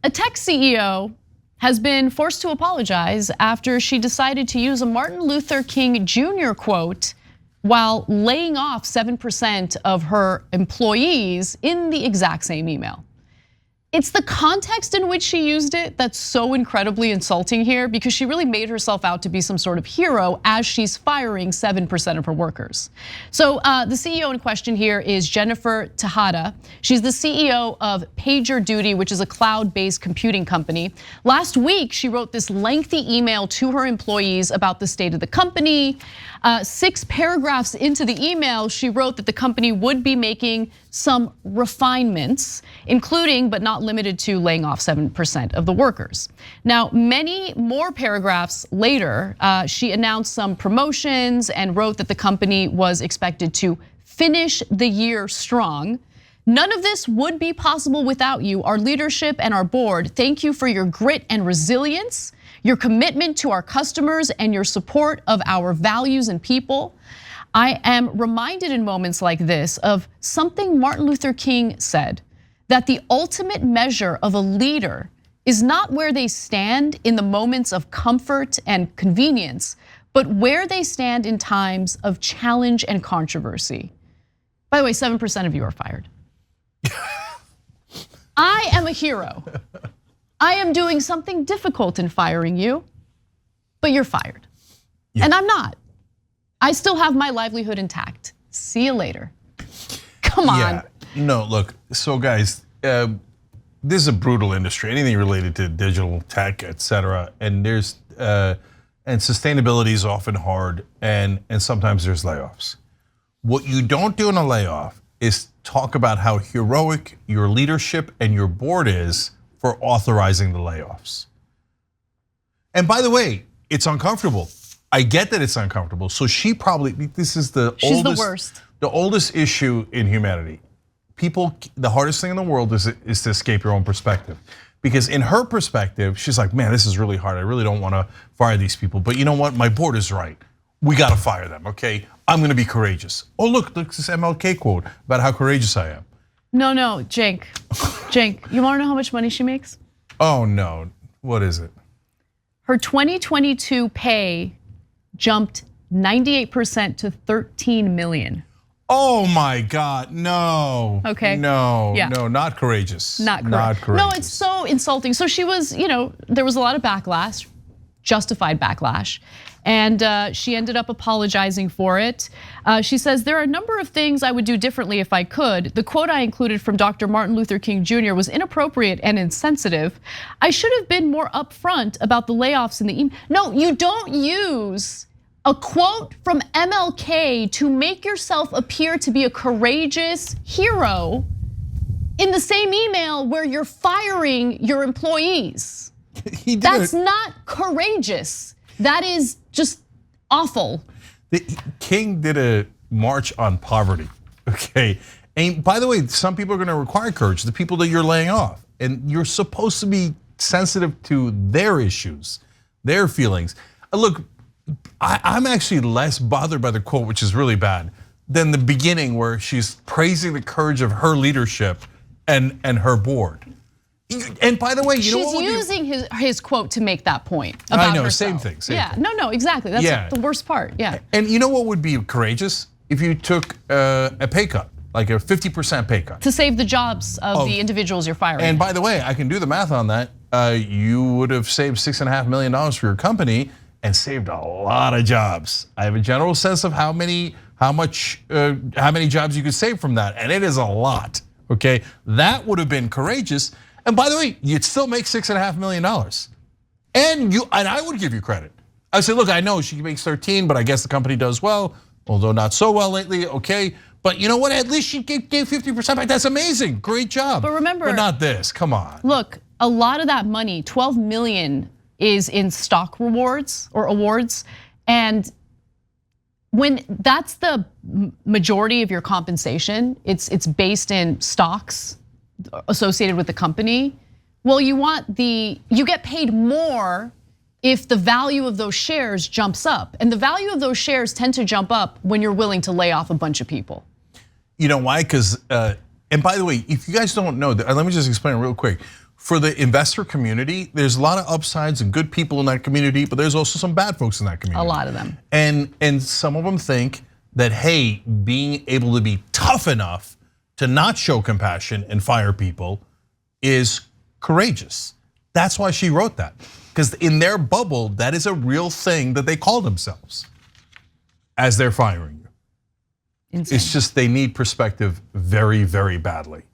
A tech CEO has been forced to apologize after she decided to use a Martin Luther King Jr. quote while laying off 7% of her employees in the exact same email. It's the context in which she used it that's so incredibly insulting here, because she really made herself out to be some sort of hero as she's firing 7% of her workers. So the CEO in question here is Jennifer Tejada. She's the CEO of PagerDuty, which is a cloud-based computing company. Last week, she wrote this lengthy email to her employees about the state of the company. 6 paragraphs into the email, she wrote that the company would be making some refinements, including but not limited to laying off 7% of the workers. Now, many more paragraphs later, she announced some promotions and wrote that the company was expected to finish the year strong. None of this would be possible without you, our leadership and our board. Thank you for your grit and resilience, your commitment to our customers, and your support of our values and people. I am reminded in moments like this of something Martin Luther King said, that the ultimate measure of a leader is not where they stand in the moments of comfort and convenience, but where they stand in times of challenge and controversy. By the way, 7% of you are fired. I am a hero. I am doing something difficult in firing you, but you're fired. Yeah. And I'm not. I still have my livelihood intact. See you later. Come on. Yeah. No, look, so guys, this is a brutal industry, anything related to digital tech, et cetera. And and sustainability is often hard, and sometimes there's layoffs. What you don't do in a layoff is talk about how heroic your leadership and your board is for authorizing the layoffs. And by the way, it's uncomfortable. I get that it's uncomfortable. So she probably, this is she's the worst. The oldest issue in humanity. People, the hardest thing in the world is to escape your own perspective. Because in her perspective, she's like, man, this is really hard. I really don't want to fire these people. But you know what? My board is right. We got to fire them, okay? I'm going to be courageous. Oh, look this MLK quote about how courageous I am. No, Cenk, you want to know how much money she makes? Oh no, what is it? Her 2022 pay jumped 98% to 13 million. Oh my God, no. Okay. No, not courageous. Not courageous. No, it's so insulting. So she was, there was a lot of backlash, justified backlash. And she ended up apologizing for it. She says, there are a number of things I would do differently if I could. The quote I included from Dr. Martin Luther King Jr. was inappropriate and insensitive. I should have been more upfront about the layoffs in the email. No, you don't use a quote from MLK to make yourself appear to be a courageous hero in the same email where you're firing your employees. That's not courageous. That is just awful. King did a march on poverty, okay? And by the way, some people are gonna require courage, the people that you're laying off. And you're supposed to be sensitive to their issues, their feelings. Look, I'm actually less bothered by the quote, which is really bad, than the beginning where she's praising the courage of her leadership and her board. And by the way, you know what? She's using his quote to make that point about I know, herself. same thing. Yeah, no, exactly. That's the worst part, yeah. And you know what would be courageous? If you took a pay cut, like a 50% pay cut. To save the jobs of the individuals you're firing. And by the way, I can do the math on that. You would have saved $6.5 million for your company and saved a lot of jobs. I have a general sense of how many jobs you could save from that, and it is a lot, okay? That would have been courageous. And by the way, you'd still make $6.5 million. And I would give you credit. I say, look, I know she makes 13, but I guess the company does well, although not so well lately, okay. But you know what, at least she gave 50% back, that's amazing, great job. But remember- But not this, come on. Look, a lot of that money, 12 million is in stock rewards or awards. And when that's the majority of your compensation, it's based in stocks associated with the company. Well, you get paid more if the value of those shares jumps up. And the value of those shares tend to jump up when you're willing to lay off a bunch of people. You know why? Because, and by the way, if you guys don't know, let me just explain real quick. for the investor community, there's a lot of upsides and good people in that community, but there's also some bad folks in that community. A lot of them. And some of them think that, hey, being able to be tough enough to not show compassion and fire people is courageous. That's why she wrote that. Because in their bubble, that is a real thing that they call themselves as they're firing you. Insane. It's just they need perspective very, very badly.